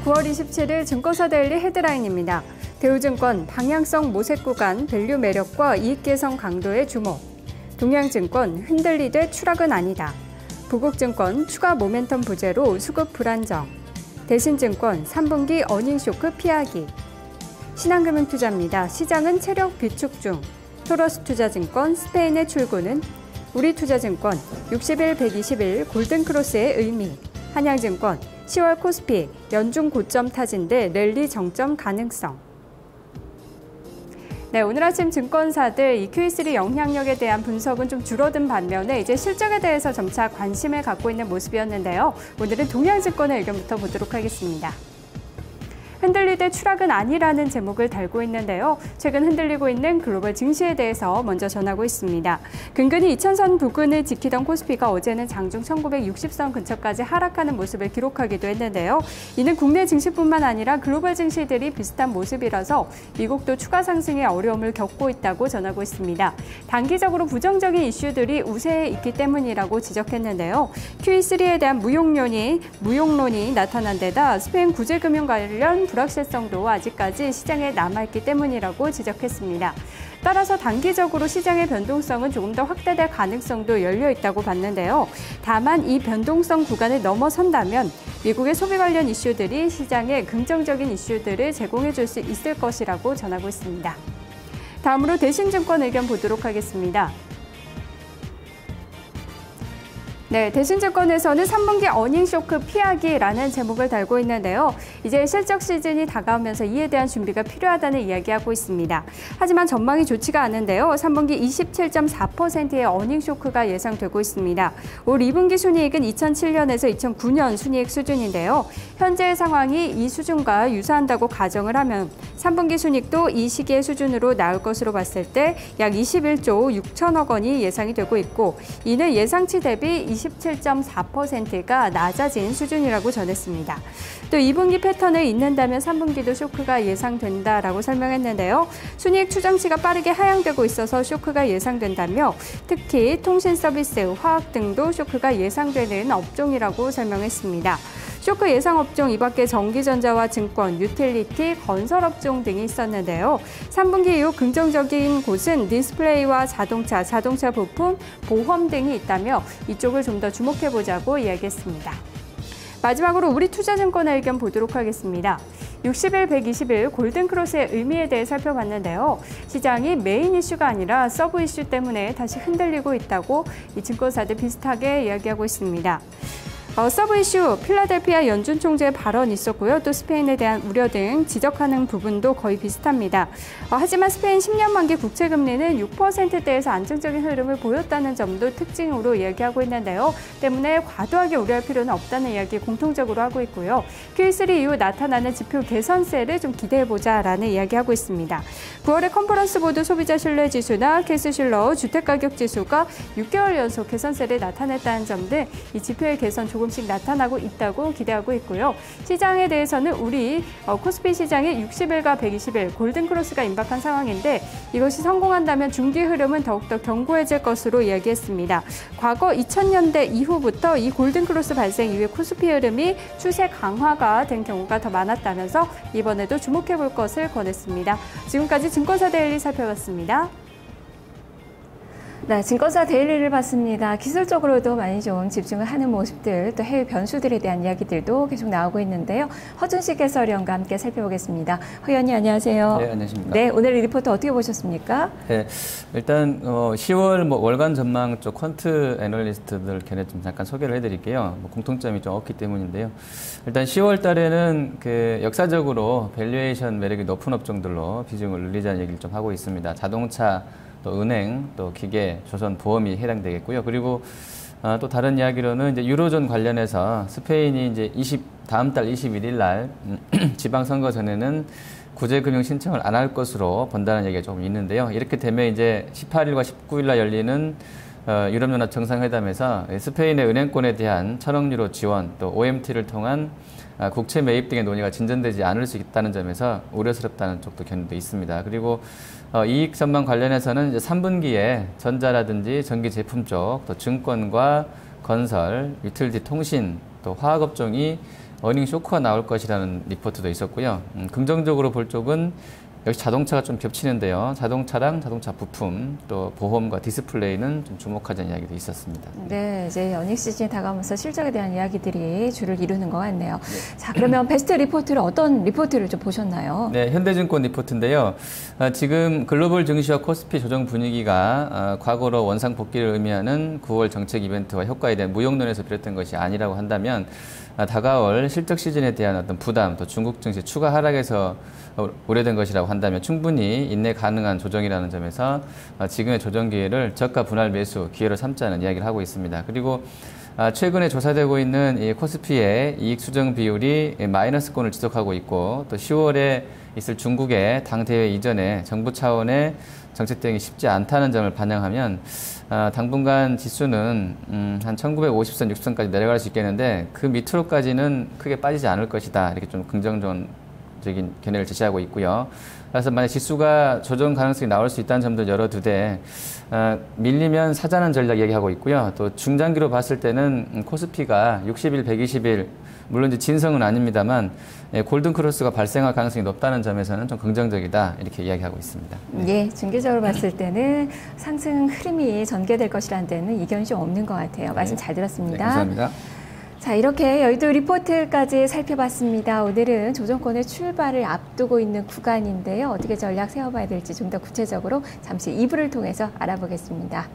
9월 27일 증권사 데일리 헤드라인입니다. 대우증권 방향성 모색 구간 밸류 매력과 이익 개선 강도에 주목. 동양증권 흔들리되 추락은 아니다. 부국증권 추가 모멘텀 부재로 수급 불안정. 대신증권 3분기 어닝쇼크 피하기. 신한금융투자입니다. 시장은 체력 비축 중. 토러스투자증권 스페인의 출구는. 우리투자증권 60일 120일 골든크로스의 의미. 한양증권 10월 코스피 연중 고점 타진대 랠리 정점 가능성. 네, 오늘 아침 증권사들 이 QE3 영향력에 대한 분석은 좀 줄어든 반면에 이제 실적에 대해서 점차 관심을 갖고 있는 모습이었는데요. 오늘은 동양증권의 의견부터 보도록 하겠습니다. 흔들리되 추락은 아니라는 제목을 달고 있는데요. 최근 흔들리고 있는 글로벌 증시에 대해서 먼저 전하고 있습니다. 근근히 2000선 부근을 지키던 코스피가 어제는 장중 1960선 근처까지 하락하는 모습을 기록하기도 했는데요. 이는 국내 증시뿐만 아니라 글로벌 증시들이 비슷한 모습이라서 미국도 추가 상승에 어려움을 겪고 있다고 전하고 있습니다. 단기적으로 부정적인 이슈들이 우세해 있기 때문이라고 지적했는데요. QE3에 대한 무용론이 나타난 데다 스페인 구제금융 관련 불확실성도 아직까지 시장에 남아있기 때문이라고 지적했습니다. 따라서 단기적으로 시장의 변동성은 조금 더 확대될 가능성도 열려 있다고 봤는데요. 다만 이 변동성 구간을 넘어선다면 미국의 소비 관련 이슈들이 시장에 긍정적인 이슈들을 제공해 줄 수 있을 것이라고 전하고 있습니다. 다음으로 대신증권 의견 보도록 하겠습니다. 네, 대신증권에서는 3분기 어닝쇼크 피하기라는 제목을 달고 있는데요. 이제 실적 시즌이 다가오면서 이에 대한 준비가 필요하다는 이야기하고 있습니다. 하지만 전망이 좋지가 않은데요. 3분기 27.4%의 어닝쇼크가 예상되고 있습니다. 올 2분기 순이익은 2007년에서 2009년 순이익 수준인데요. 현재의 상황이 이 수준과 유사한다고 가정을 하면 3분기 순이익도 이 시기의 수준으로 나올 것으로 봤을 때 약 21조 6천억 원이 예상이 되고 있고, 이는 예상치 대비 27.4%가 낮아진 수준이라고 전했습니다. 또 2분기 패턴을 잇는다면 3분기도 쇼크가 예상된다라고 설명했는데요. 순이익 추정치가 빠르게 하향되고 있어서 쇼크가 예상된다며 특히 통신 서비스, 화학 등도 쇼크가 예상되는 업종이라고 설명했습니다. 쇼크 예상 업종 이밖에 전기전자와 증권, 유틸리티, 건설업종 등이 있었는데요. 3분기 이후 긍정적인 곳은 디스플레이와 자동차 부품, 보험 등이 있다며 이쪽을 좀 더 주목해보자고 이야기했습니다. 마지막으로 우리투자증권의 의견 보도록 하겠습니다. 60일, 120일 골든크로스의 의미에 대해 살펴봤는데요. 시장이 메인 이슈가 아니라 서브 이슈 때문에 다시 흔들리고 있다고 이 증권사들 비슷하게 이야기하고 있습니다. 서브 이슈, 필라델피아 연준 총재의 발언이 있었고요. 또 스페인에 대한 우려 등 지적하는 부분도 거의 비슷합니다. 하지만 스페인 10년 만기 국채금리는 6%대에서 안정적인 흐름을 보였다는 점도 특징으로 이야기하고 있는데요. 때문에 과도하게 우려할 필요는 없다는 이야기 공통적으로 하고 있고요. QE3 이후 나타나는 지표 개선세를 좀 기대해보자라는 이야기하고 있습니다. 9월에 컨퍼런스 보드 소비자 신뢰지수나 캐스실러 주택가격지수가 6개월 연속 개선세를 나타냈다는 점 등 이 지표의 개선 조금씩 나타나고 있다고 기대하고 있고요. 시장에 대해서는 우리 코스피 시장의 60일과 120일 골든크로스가 임박한 상황인데 이것이 성공한다면 중기 흐름은 더욱더 견고해질 것으로 이야기했습니다. 과거 2000년대 이후부터 이 골든크로스 발생 이후에 코스피 흐름이 추세 강화가 된 경우가 더 많았다면서 이번에도 주목해볼 것을 권했습니다. 지금까지 증권사 데일리 살펴봤습니다. 네, 증권사 데일리를 봤습니다. 기술적으로도 많이 좀 집중을 하는 모습들, 또 해외 변수들에 대한 이야기들도 계속 나오고 있는데요. 허준식 해설위원과 함께 살펴보겠습니다. 허 의원님 안녕하세요. 네, 안녕하십니까. 네, 오늘 리포트 어떻게 보셨습니까? 네, 일단 10월 월간 전망 쪽 퀀트 애널리스트들 견해 좀 잠깐 소개를 해드릴게요. 공통점이 좀 없기 때문인데요. 일단 10월 달에는 역사적으로 밸류에이션 매력이 높은 업종들로 비중을 늘리자는 얘기를 좀 하고 있습니다. 자동차, 또 은행, 또 기계, 조선, 보험이 해당되겠고요. 그리고 또 다른 이야기로는 이제 유로존 관련해서 스페인이 이제 다음 달 21일 날 지방선거 전에는 구제금융 신청을 안 할 것으로 본다는 얘기가 조금 있는데요. 이렇게 되면 이제 18일과 19일 날 열리는 유럽연합 정상회담에서 스페인의 은행권에 대한 1,000억 유로 지원, 또 OMT를 통한 국채 매입 등의 논의가 진전되지 않을 수 있다는 점에서 우려스럽다는 쪽도 견해도 있습니다. 그리고 이익 전망 관련해서는 이제 3분기에 전자라든지 전기 제품 쪽, 또 증권과 건설, 유틸리티 통신, 또 화학업종이 어닝 쇼크가 나올 것이라는 리포트도 있었고요. 긍정적으로 볼 쪽은 역시 자동차가 좀 겹치는데요. 자동차랑 자동차 부품, 또 보험과 디스플레이는 좀 주목하자는 이야기도 있었습니다. 네, 이제 어닝 시즌이 다가오면서 실적에 대한 이야기들이 주를 이루는 것 같네요. 네. 자, 그러면 베스트 리포트를 어떤 리포트를 좀 보셨나요? 네, 현대증권 리포트인데요. 지금 글로벌 증시와 코스피 조정 분위기가 과거로 원상 복귀를 의미하는 9월 정책 이벤트와 효과에 대한 무용론에서 비롯된 것이 아니라고 한다면 다가올 실적 시즌에 대한 어떤 부담, 또 중국 증시 추가 하락에서 우려된 것이라고 한다면 충분히 인내 가능한 조정이라는 점에서 지금의 조정 기회를 저가 분할 매수 기회로 삼자는 이야기를 하고 있습니다. 그리고 최근에 조사되고 있는 이 코스피의 이익 수정 비율이 마이너스권을 지속하고 있고, 또 10월에 있을 중국의 당 대회 이전에 정부 차원의 정책 대응이 쉽지 않다는 점을 반영하면 당분간 지수는 한 1950선, 60선까지 내려갈 수 있겠는데 그 밑으로까지는 크게 빠지지 않을 것이다. 이렇게 좀 긍정적인 견해를 제시하고 있고요. 그래서 만약 지수가 조정 가능성이 나올 수 있다는 점도 열어두되 밀리면 사자는 전략 얘기하고 있고요. 또 중장기로 봤을 때는 코스피가 60일, 120일 물론 이제 진성은 아닙니다만 골든 크로스가 발생할 가능성이 높다는 점에서는 좀 긍정적이다 이렇게 이야기하고 있습니다. 예, 중기적으로 봤을 때는 상승 흐름이 전개될 것이라는 데는 이견이 좀 없는 것 같아요. 말씀 잘 들었습니다. 네, 감사합니다. 자, 이렇게 여의도 리포트까지 살펴봤습니다. 오늘은 조정권의 출발을 앞두고 있는 구간인데요. 어떻게 전략 세워봐야 될지 좀 더 구체적으로 잠시 2부를 통해서 알아보겠습니다.